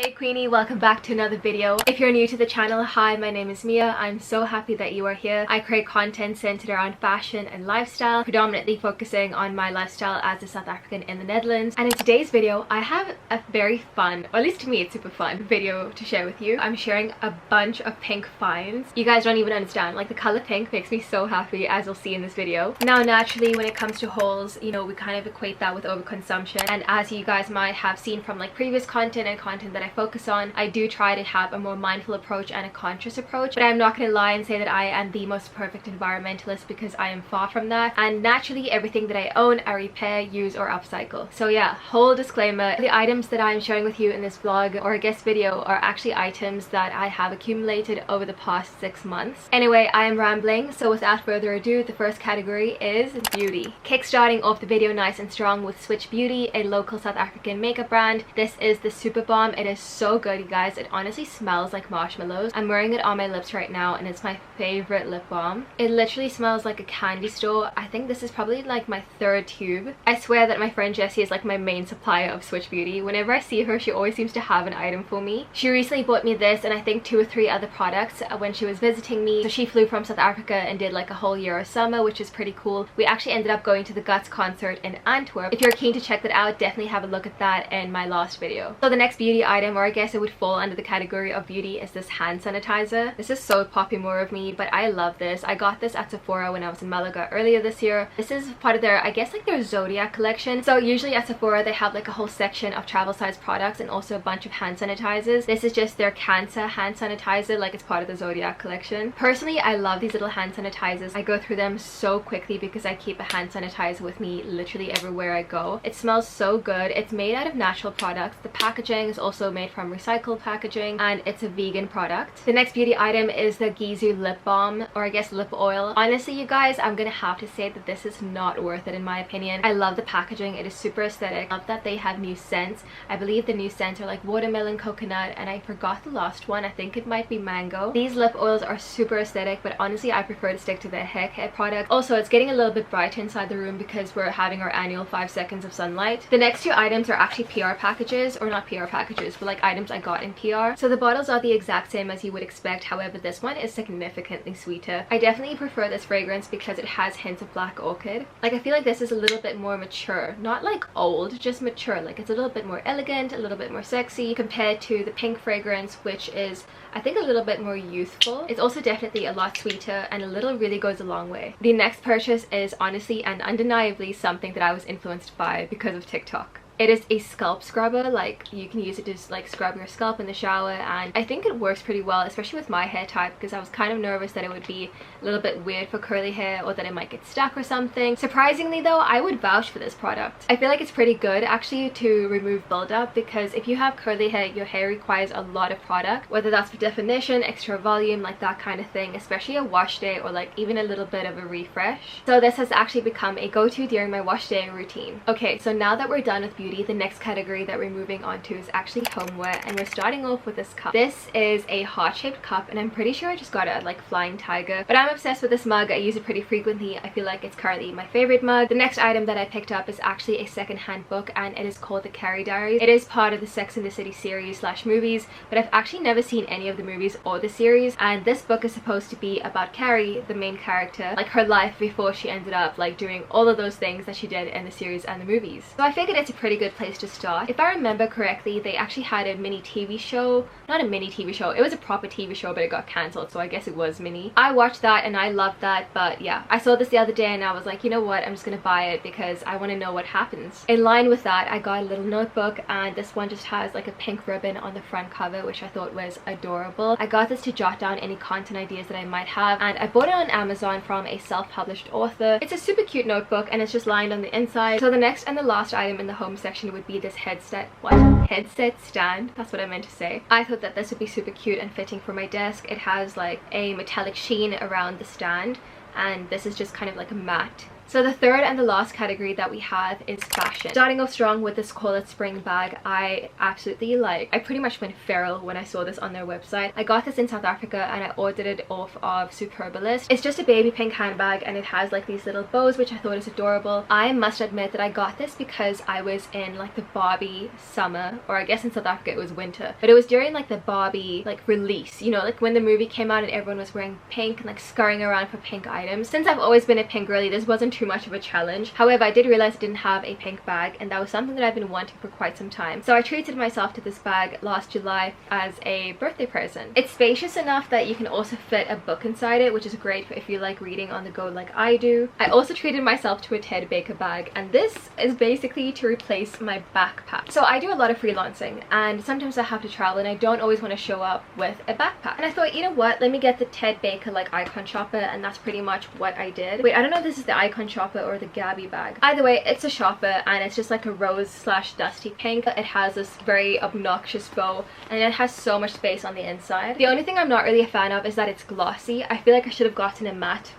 Hey Queenie, welcome back to another video. If you're new to the channel, hi, my name is Mia. I'm so happy that you are here. I create content centered around fashion and lifestyle, predominantly focusing on my lifestyle as a South African in the Netherlands. And in today's video, I have a very fun, or at least to me it's super fun, video to share with you. I'm sharing a bunch of pink finds. You guys don't even understand, like the color pink makes me so happy, as you'll see in this video. Now naturally, when it comes to hauls, you know, we kind of equate that with overconsumption, and as you guys might have seen from like previous content and content that I focus on, I do try to have a more mindful approach and a conscious approach, but I'm not going to lie and say that I am the most perfect environmentalist, because I am far from that. And naturally, everything that I own I repair, use, or upcycle. So yeah, whole disclaimer, the items that I'm sharing with you in this vlog or guest video are actually items that I have accumulated over the past 6 months. Anyway, I am rambling, so without further ado, the first category is beauty. Kickstarting off the video nice and strong with Switch Beauty, a local South African makeup brand. This is the Super Balm. It is so good, you guys. It honestly smells like marshmallows. I'm wearing it on my lips right now and it's my favorite lip balm. It literally smells like a candy store. I think this is probably like my 3rd tube. I swear that my friend Jessie is like my main supplier of Switch Beauty. Whenever I see her, she always seems to have an item for me. She recently bought me this and I think 2 or 3 other products when she was visiting me. So she flew from South Africa and did like a whole year of summer, which is pretty cool. We actually ended up going to the Guts concert in Antwerp. If you're keen to check that out, definitely have a look at that in my last video. So the next beauty item, or I guess it would fall under the category of beauty, is this hand sanitizer. This is so poppy more of me, but I love this. I got this at Sephora when I was in Malaga earlier this year. This is part of their, I guess, like their Zodiac collection. So usually at Sephora they have like a whole section of travel size products and also a bunch of hand sanitizers. This is just their Cancer hand sanitizer, like it's part of the Zodiac collection. Personally, I love these little hand sanitizers. I go through them so quickly because I keep a hand sanitizer with me literally everywhere I go. It smells so good. It's made out of natural products. The packaging is also made from recycled packaging and it's a vegan product. The next beauty item is the Gizu lip balm, or I guess lip oil. Honestly, you guys, I'm gonna have to say that this is not worth it in my opinion. I love the packaging. It is super aesthetic. I love that they have new scents. I believe the new scents are like watermelon, coconut, and I forgot the last one. I think it might be mango. These lip oils are super aesthetic, but honestly I prefer to stick to the hair product. Also, it's getting a little bit brighter inside the room because we're having our annual 5 seconds of sunlight. The next 2 items are actually PR packages, or not PR packages, but like items I got in PR. So the bottles are the exact same as you would expect, however this one is significantly sweeter. I definitely prefer this fragrance because it has hints of black orchid. Like I feel like this is a little bit more mature, not like old, just mature. Like it's a little bit more elegant, a little bit more sexy compared to the pink fragrance, which is I think a little bit more youthful. It's also definitely a lot sweeter, and a little really goes a long way. The next purchase is honestly and undeniably something that I was influenced by because of TikTok. It is a scalp scrubber. Like you can use it to just like scrub your scalp in the shower, and I think it works pretty well, especially with my hair type, because I was kind of nervous that it would be a little bit weird for curly hair or that it might get stuck or something. Surprisingly though, I would vouch for this product. I feel like it's pretty good actually to remove buildup, because if you have curly hair, your hair requires a lot of product, whether that's for definition, extra volume, like that kind of thing, especially a wash day or like even a little bit of a refresh. So this has actually become a go-to during my wash day routine. Okay, so now that we're done with beauty, the next category that we're moving on to is actually homeware, and we're starting off with this cup. This is a heart-shaped cup, and I'm pretty sure I just got it at like Flying Tiger, but I'm obsessed with this mug. I use it pretty frequently. I feel like it's currently my favorite mug. The next item that I picked up is actually a second-hand book, and it is called The Carrie Diaries. It is part of the Sex and the City series / movies, but I've actually never seen any of the movies or the series, and this book is supposed to be about Carrie, the main character, like her life before she ended up like doing all of those things that she did in the series and the movies. So I figured it's a pretty good place to start. If I remember correctly, they actually had a mini TV show. Not a mini TV show, it was a proper TV show, but it got cancelled, so I guess it was mini. I watched that and I loved that, but yeah, I saw this the other day and I was like, you know what, I'm just gonna buy it because I want to know what happens. In line with that, I got a little notebook, and this one just has like a pink ribbon on the front cover, which I thought was adorable. I got this to jot down any content ideas that I might have, and I bought it on Amazon from a self-published author. It's a super cute notebook and it's just lined on the inside. So the next and the last item in the home section would be this headset stand. That's what I meant to say. I thought that this would be super cute and fitting for my desk. It has like a metallic sheen around the stand, and this is just kind of like a matte So the third and the last category that we have is fashion. Starting off strong with this Collared spring bag, I absolutely like. I pretty much went feral when I saw this on their website. I got this in South Africa and I ordered it off of Superbalist. It's just a baby pink handbag and it has like these little bows, which I thought is adorable. I must admit that I got this because I was in like the Barbie summer, or I guess in South Africa it was winter, but it was during like the Barbie like release, you know, like when the movie came out and everyone was wearing pink and like scurrying around for pink items. Since I've always been a pink girly, this wasn't too much of a challenge. However, I did realize I didn't have a pink bag, and that was something that I've been wanting for quite some time. So I treated myself to this bag last July as a birthday present. It's spacious enough that you can also fit a book inside it, which is great for if you like reading on the go like I do. I also treated myself to a Ted Baker bag, and this is basically to replace my backpack. So I do a lot of freelancing and sometimes I have to travel and I don't always want to show up with a backpack. And I thought, you know what, let me get the Ted Baker like icon shopper, and that's pretty much what I did. Wait, I don't know if this is the icon shopper or the Gabby bag. Either way, it's a shopper and it's just like a rose slash dusty pink. It has this very obnoxious bow and it has so much space on the inside. The only thing I'm not really a fan of is that it's glossy. I feel like I should have gotten a matte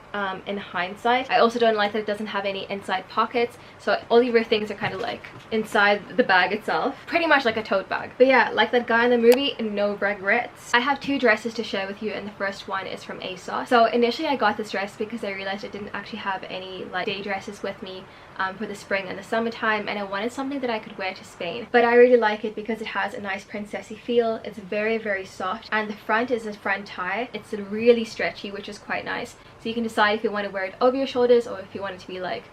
in hindsight. I also don't like that it doesn't have any inside pockets, so all your things are kind of like inside the bag itself, pretty much like a tote bag. But yeah, like that guy in the movie, no regrets. I have two dresses to share with you, and the first one is from ASOS. So initially I got this dress because I realized I didn't actually have any like day dresses with me for the spring and the summertime, and I wanted something that I could wear to Spain. But I really like it because it has a nice princessy feel. It's very soft, and the front is a front tie. It's really stretchy, which is quite nice. So you can decide if you want to wear it over your shoulders or if you want it to be like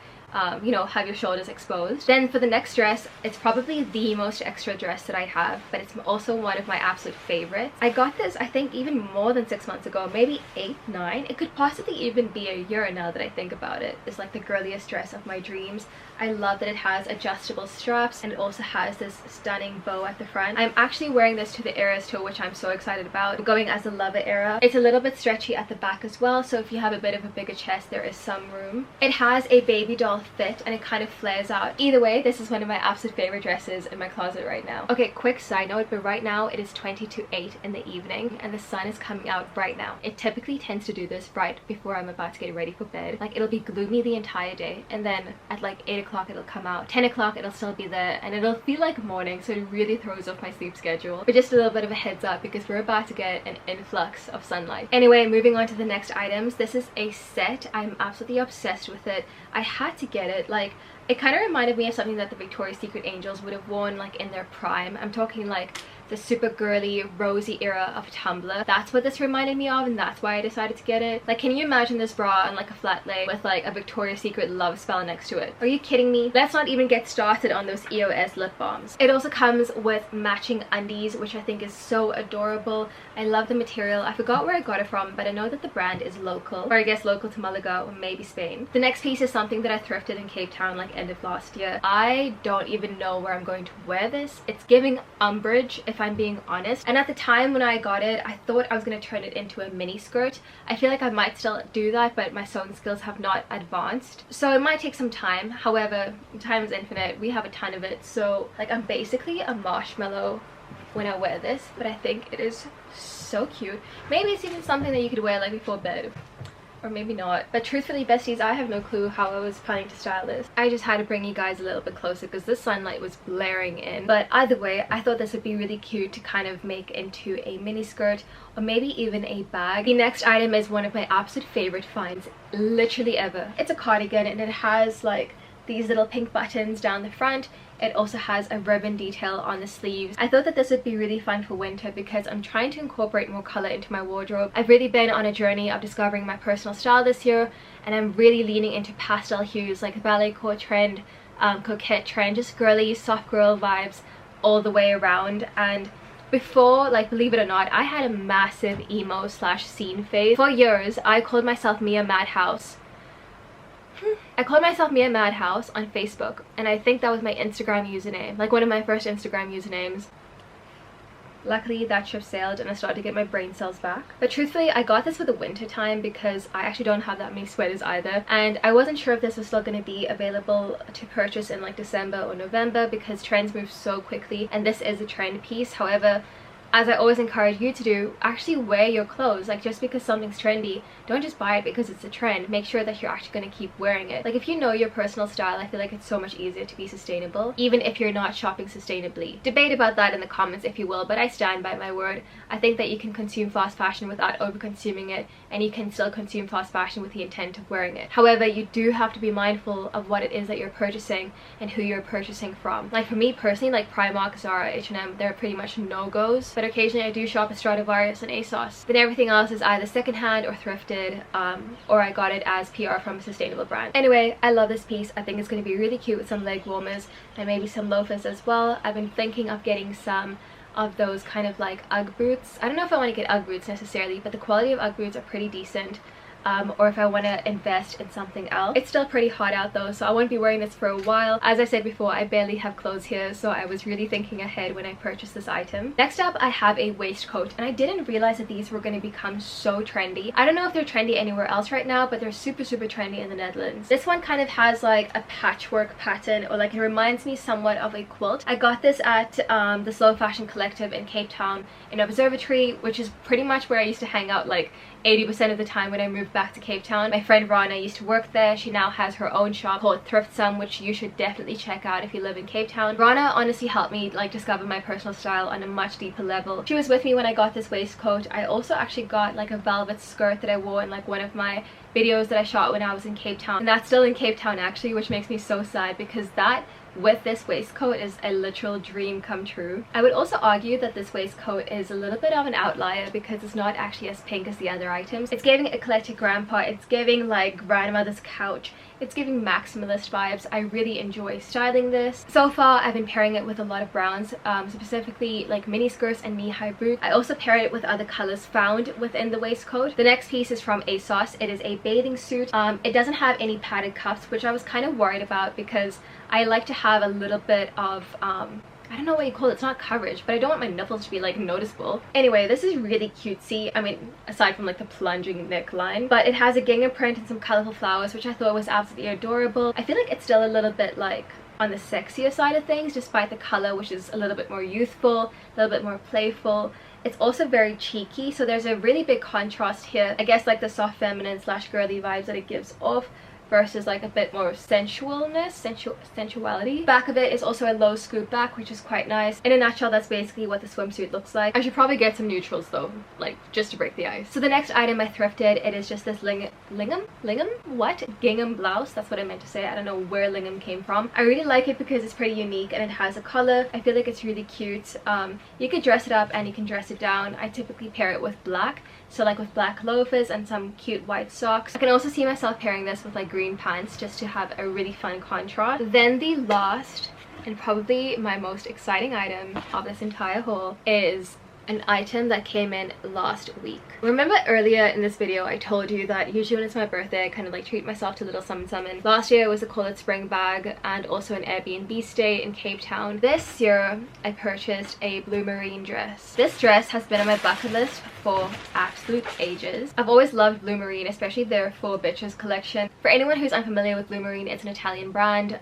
you know, have your shoulders exposed. Then for the next dress, it's probably the most extra dress that I have, but it's also one of my absolute favorites. I got this I think even more than 6 months ago, maybe 8, 9. It could possibly even be a year now that I think about it. It's like the girliest dress of my dreams. I love that it has adjustable straps and it also has this stunning bow at the front. I'm actually wearing this to the Eras tour, which I'm so excited about. I'm going as a Lover era. It's a little bit stretchy at the back as well, so if you have a bit of a bigger chest, there is some room. It has a baby doll fit and it kind of flares out. Either way, this is one of my absolute favorite dresses in my closet right now. Okay, quick side note, but right now it is 20 to 8 in the evening and the sun is coming out right now. It typically tends to do this right before I'm about to get ready for bed. Like, it'll be gloomy the entire day, and then at like 8 o'clock it'll come out, 10 o'clock it'll still be there, and it'll feel like morning, so it really throws off my sleep schedule. But just a little bit of a heads up because we're about to get an influx of sunlight. Anyway, moving on to the next items. This is a set. I'm absolutely obsessed with it. I had to get it. Like, it kind of reminded me of something that the Victoria's Secret Angels would have worn like in their prime. I'm talking like the super girly rosy era of Tumblr. That's what this reminded me of, and that's why I decided to get it. Like, can you imagine this bra on like a flat lay with like a Victoria's Secret love spell next to it? Are you kidding me? Let's not even get started on those EOS lip balms. It also comes with matching undies, which I think is so adorable. I love the material. I forgot where I got it from, but I know that the brand is local, or I guess local to Malaga or maybe Spain. The next piece is something that I thrifted in Cape Town like end of last year. I don't even know where I'm going to wear this. It's giving umbrage, if I'm being honest, and at the time when I got it, I thought I was going to turn it into a mini skirt. I feel like I might still do that, but my sewing skills have not advanced, so it might take some time. However, time is infinite. We have a ton of it, so like I'm basically a marshmallow when I wear this, but I think it is so cute. Maybe it's even something that you could wear like before bed, or maybe not. But truthfully, besties, I have no clue how I was planning to style this. I just had to bring you guys a little bit closer because the sunlight was blaring in. But either way, I thought this would be really cute to kind of make into a mini skirt or maybe even a bag. The next item is one of my absolute favorite finds literally ever. It's a cardigan and it has like these little pink buttons down the front. It also has a ribbon detail on the sleeves. I thought that this would be really fun for winter because I'm trying to incorporate more color into my wardrobe. I've really been on a journey of discovering my personal style this year, and I'm really leaning into pastel hues like ballet core trend, coquette trend, just girly, soft girl vibes all the way around. And before, like, believe it or not, I had a massive emo slash scene phase. For years, I called myself Mia Madhouse. I called myself Mia Madhouse on Facebook, and I think that was my Instagram username, like one of my first Instagram usernames. Luckily that ship sailed and I started to get my brain cells back. But truthfully, I got this for the winter time because I actually don't have that many sweaters either, and I wasn't sure if this was still going to be available to purchase in like December or November because trends move so quickly, and this is a trend piece. However, as I always encourage you to do, actually wear your clothes. Like, just because something's trendy, don't just buy it because it's a trend. Make sure that you're actually going to keep wearing it. Like, if you know your personal style, I feel like it's so much easier to be sustainable, even if you're not shopping sustainably. Debate about that in the comments if you will, but I stand by my word. I think that you can consume fast fashion without over consuming it, and you can still consume fast fashion with the intent of wearing it. However, you do have to be mindful of what it is that you're purchasing and who you're purchasing from. Like, for me personally, like Primark, Zara, H&M, they're pretty much no-goes, but occasionally I do shop at Stradivarius and ASOS. Then everything else is either secondhand or thrifted, or I got it as PR from a sustainable brand. Anyway, I love this piece. I think it's going to be really cute with some leg warmers and maybe some loafers as well. I've been thinking of getting some of those kind of like Ugg boots. I don't know if I want to get Ugg boots necessarily, but the quality of Ugg boots are pretty decent. Or if I want to invest in something else. It's still pretty hot out though, so I won't be wearing this for a while. As I said before, I barely have clothes here, so I was really thinking ahead when I purchased this item. Next up, I have a waistcoat, and I didn't realize that these were going to become so trendy. I don't know if they're trendy anywhere else right now, but they're super trendy in the Netherlands. This one kind of has like a patchwork pattern, or like it reminds me somewhat of a quilt. I got this at the Slow Fashion Collective in Cape Town in Observatory, which is pretty much where I used to hang out like 80% of the time when I moved back to Cape Town. My friend Rana used to work there. She now has her own shop called Thrift Some, which you should definitely check out if you live in Cape Town. Rana honestly helped me like discover my personal style on a much deeper level. She was with me when I got this waistcoat. I also actually got like a velvet skirt that I wore in like one of my videos that I shot when I was in Cape Town, and that's still in Cape Town actually, which makes me so sad because that with this waistcoat is a literal dream come true. I would also argue that this waistcoat is a little bit of an outlier because it's not actually as pink as the other items. It's giving eclectic grandpa, it's giving like grandmother's couch, it's giving maximalist vibes. I really enjoy styling this. So far I've been pairing it with a lot of browns, specifically like mini skirts and knee-high boots. I also pair it with other colors found within the waistcoat. The next piece is from ASOS. It is a bathing suit. It doesn't have any padded cuffs, which I was kind of worried about because I like to have a little bit of I don't know what you call it, it's not coverage, but I don't want my nipples to be like noticeable. Anyway, this is really cutesy. I mean, aside from like the plunging neckline, but it has a gingham print and some colorful flowers, which I thought was absolutely adorable. I feel like it's still a little bit like on the sexier side of things, despite the color, which is a little bit more youthful, a little bit more playful. It's also very cheeky, so there's a really big contrast here. I guess like the soft feminine / girly vibes that it gives off versus like a bit more sensuality. Back of it is also a low scoop back, which is quite nice. In a nutshell, that's basically what the swimsuit looks like. I should probably get some neutrals though, like just to break the ice. So the next item I thrifted, it is just this gingham blouse. That's what I meant to say. I don't know where gingham came from. I really like it because it's pretty unique and it has a color. I feel like it's really cute. You could dress it up and you can dress it down. I typically pair it with black, so like with black loafers and some cute white socks. I can also see myself pairing this with like green pants just to have a really fun contrast. Then the last and probably my most exciting item of this entire haul is an item that came in last week. Remember earlier in this video I told you that usually when it's my birthday I kind of like treat myself to a little something. Last year it was a Call It Spring bag and also an Airbnb stay in Cape Town. This year I purchased a blue marine dress. This dress has been on my bucket list for absolute ages. I've always loved blue marine, especially their Four Bitches collection. For anyone who's unfamiliar with blue marine, it's an Italian brand.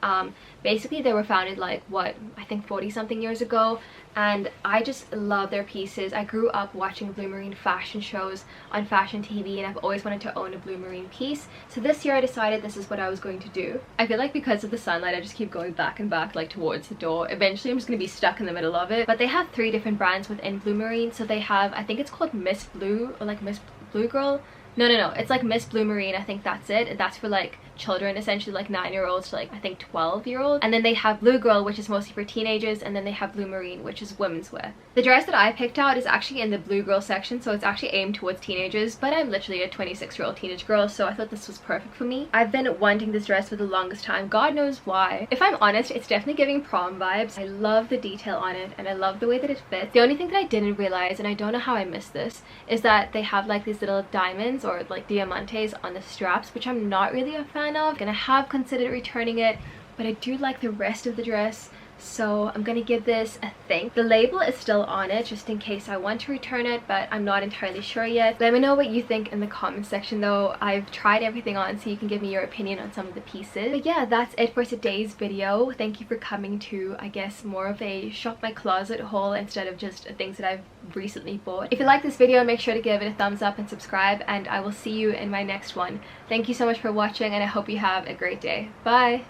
Basically they were founded like what, I think 40 something years ago, and I just love their pieces. I grew up watching blue marine fashion shows on fashion TV and I've always wanted to own a blue marine piece. So this year I decided this is what I was going to do. I feel like because of the sunlight I just keep going back and back like towards the door. Eventually I'm just going to be stuck in the middle of it. But they have 3 different brands within blue marine. So they have, I think it's called Miss Blue or like Miss Blue Girl. No, it's like Miss Blue Marine. I think that's it. That's for like children, essentially like 9-year-olds to like I think 12-year-olds. And then they have Blue Girl, which is mostly for teenagers, and then they have Blue Marine, which is women's wear. The dress that I picked out is actually in the Blue Girl section, so it's actually aimed towards teenagers, but I'm literally a 26-year-old teenage girl, so I thought this was perfect for me. I've been wanting this dress for the longest time, God knows why. If I'm honest, it's definitely giving prom vibes. I love the detail on it and I love the way that it fits. The only thing that I didn't realize, and I don't know how I missed this, is that they have like these little diamonds or like diamantes on the straps, which I'm not really a fan of. I have considered returning it, but I do like the rest of the dress. So I'm gonna give this a think. The label is still on it just in case I want to return it, but I'm not entirely sure yet. Let me know what you think in the comment section though. I've tried everything on, so you can give me your opinion on some of the pieces. But yeah, that's it for today's video. Thank you for coming to, I guess, more of a shop my closet haul instead of just things that I've recently bought. If you like this video, make sure to give it a thumbs up and subscribe, and I will see you in my next one. Thank you so much for watching, and I hope you have a great day. Bye!